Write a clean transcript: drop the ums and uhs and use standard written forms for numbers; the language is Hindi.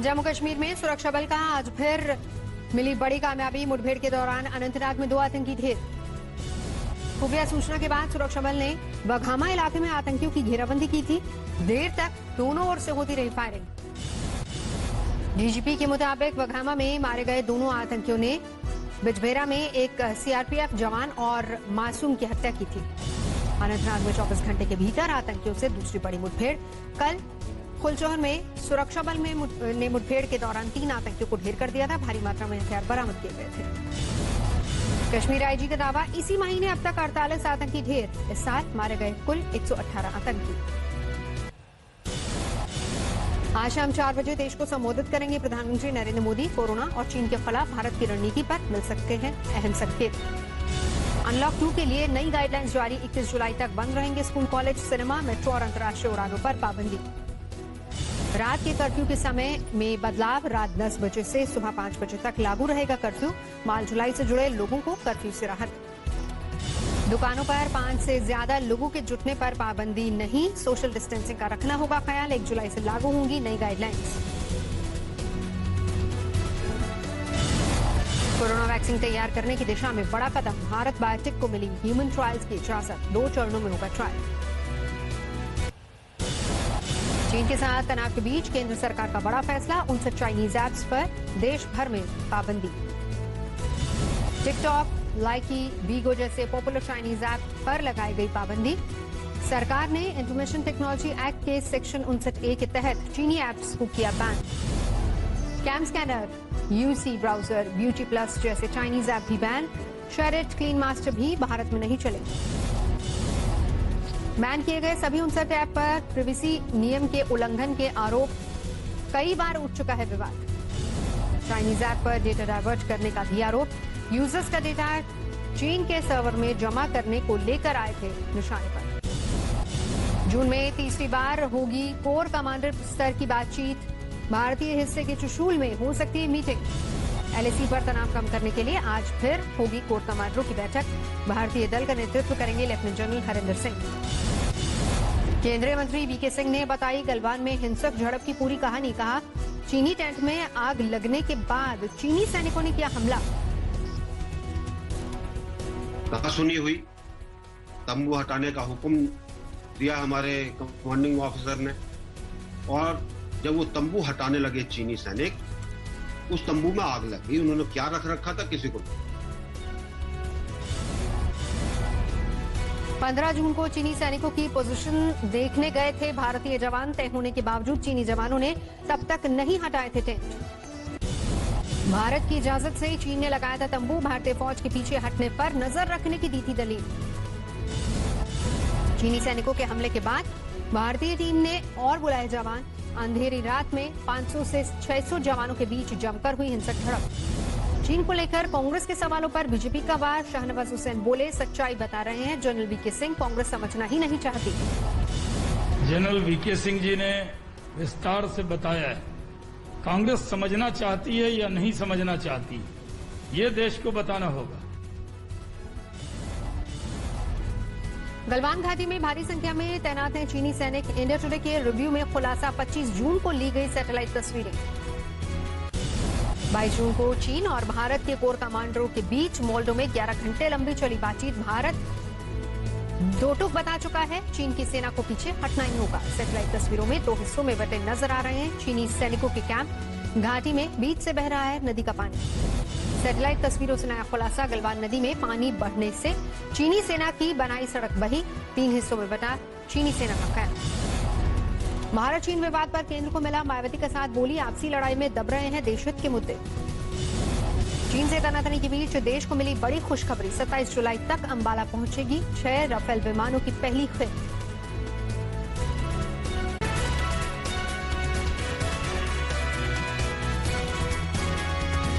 जम्मू कश्मीर में सुरक्षा बल का आज फिर मिली बड़ी कामयाबी। मुठभेड़ के दौरान अनंतनाग में 2 आतंकी ढेर। खुफिया सूचना के बाद सुरक्षा बल ने बघामा इलाके में आतंकियों की घेराबंदी की थी। देर तक दोनों ओर से होती रही फायरिंग। डीजीपी के मुताबिक बघामा में मारे गए दोनों आतंकियों ने बिजबेरा में एक सीआरपीएफ जवान और मासूम की हत्या की थी। अनंतनाग में 24 घंटे के भीतर आतंकियों से दूसरी बड़ी मुठभेड़। कल खुलचौहर में सुरक्षा बल ने मुठभेड़ के दौरान 3 आतंकियों को ढेर कर दिया था। भारी मात्रा में हथियार बरामद किए गए थे। कश्मीर आईजी का दावा, इसी महीने अब तक 48 आतंकी ढेर। इस साल मारे गए कुल 118 आतंकी। आज शाम 4 बजे देश को संबोधित करेंगे प्रधानमंत्री नरेंद्र मोदी। कोरोना और चीन के खिलाफ भारत की रणनीति पर मिल सकते हैं अहम संकेत। अनलॉक 2 के लिए नई गाइडलाइंस जारी। 21 जुलाई तक बंद रहेंगे स्कूल, कॉलेज, सिनेमा, मेट्रो और अंतर्राष्ट्रीय उड़ानों पर पाबंदी। रात के कर्फ्यू के समय में बदलाव। रात 10 बजे से सुबह 5 बजे तक लागू रहेगा कर्फ्यू। माल ढुलाई से जुड़े लोगों को कर्फ्यू से राहत। दुकानों पर 5 से ज्यादा लोगों के जुटने पर पाबंदी नहीं। सोशल डिस्टेंसिंग का रखना होगा ख्याल। 1 जुलाई से लागू होंगी नई गाइडलाइंस। कोरोना वैक्सीन तैयार करने की दिशा में बड़ा कदम। भारत बायोटेक को मिली ह्यूमन ट्रायल्स की इजाजत। 2 चरणों में होगा ट्रायल। चीन के साथ तनाव के बीच केंद्र सरकार का बड़ा फैसला। 59 चाइनीज ऐप्स पर देश भर में पाबंदी। टिकटॉक, लाइकी, बीगो जैसे पॉपुलर चाइनीज ऐप पर लगाई गई पाबंदी। सरकार ने इंफॉर्मेशन टेक्नोलॉजी एक्ट के सेक्शन 59A के तहत चीनी ऐप्स को किया ban. CamScanner, UC browser, BeautyPlus जैसे चाइनीज ऐप भी बैन। शेरेट, क्लीन मास्टर भी भारत में नहीं चलेंगे। बैन किए गए सभी 59 ऐप पर प्रिवेसी नियम के उल्लंघन के आरोप। कई बार उठ चुका है विवाद। चाइनीज ऐप पर डेटा डाइवर्ट करने का भी आरोप। यूजर्स का डेटा चीन के सर्वर में जमा करने को लेकर आए थे निशाने पर। जून में तीसरी बार होगी कोर कमांडर स्तर की बातचीत। भारतीय हिस्से के चुशूल में हो सकती है मीटिंग। एलएसी पर तनाव कम करने के लिए आज फिर होगी कोर कमांडरों की बैठक। भारतीय दल का नेतृत्व करेंगे लेफ्टिनेंट जनरल हरिंदर सिंह। केंद्रीय मंत्री वीके सिंह ने बताई गलवान में हिंसक झड़प की पूरी कहानी। कहा, चीनी टेंट में आग लगने के बाद चीनी सैनिकों ने किया हमला। कहासुनी हुई, तंबू हटाने का हुक्म दिया हमारे कमांडिंग ऑफिसर ने, और जब वो तंबू हटाने लगे चीनी सैनिक, उस तंबू में आग लग गई। उन्होंने क्या रख रखा था किसी को। 15 जून को चीनी सैनिकों की पोजीशन देखने गए थे भारतीय जवान। तय होने के बावजूद चीनी जवानों ने तब तक नहीं हटाए थे टेंट। भारत की इजाजत से चीन ने लगाया था तंबू। भारतीय फौज के पीछे हटने पर नजर रखने की दी थी दलील। चीनी सैनिकों के हमले के बाद भारतीय टीम ने और बुलाए जवान। अंधेरी रात में 500 से 600 जवानों के बीच जमकर हुई हिंसक झड़प। चीन को लेकर कांग्रेस के सवालों पर बीजेपी का वार। शाहनवाज हुसैन बोले, सच्चाई बता रहे हैं जनरल वीके सिंह। कांग्रेस समझना ही नहीं चाहती। जनरल वीके सिंह जी ने विस्तार से बताया है। कांग्रेस समझना चाहती है या नहीं समझना चाहती, ये देश को बताना होगा। गलवान घाटी में भारी संख्या में तैनात हैं चीनी सैनिक। इंडिया टुडे के रिव्यू में खुलासा। 25 जून को ली गई सैटेलाइट तस्वीरें। 22 जून को चीन और भारत के कोर कमांडरों के बीच मोल्डो में 11 घंटे लंबी चली बातचीत। भारत दो टूक बता चुका है, चीन की सेना को पीछे हटना ही होगा। सैटेलाइट तस्वीरों में 2 हिस्सों में बटे नजर आ रहे हैं चीनी सैनिकों के कैंप। घाटी में बीच से बह रहा है नदी का पानी। सैटेलाइट तस्वीरों से नया खुलासा। गलवान नदी में पानी बढ़ने से चीनी सेना की बनाई सड़क बही। 3 हिस्सों में बटा चीनी सेना का कैंप। भारत चीन विवाद पर केंद्र को मिला मायावती का साथ। बोली, आपसी लड़ाई में दब रहे हैं देश हित के मुद्दे। चीन से तनातनी के बीच देश को मिली बड़ी खुशखबरी। 27 जुलाई तक अंबाला पहुंचेगी 6 राफेल विमानों की पहली खेप।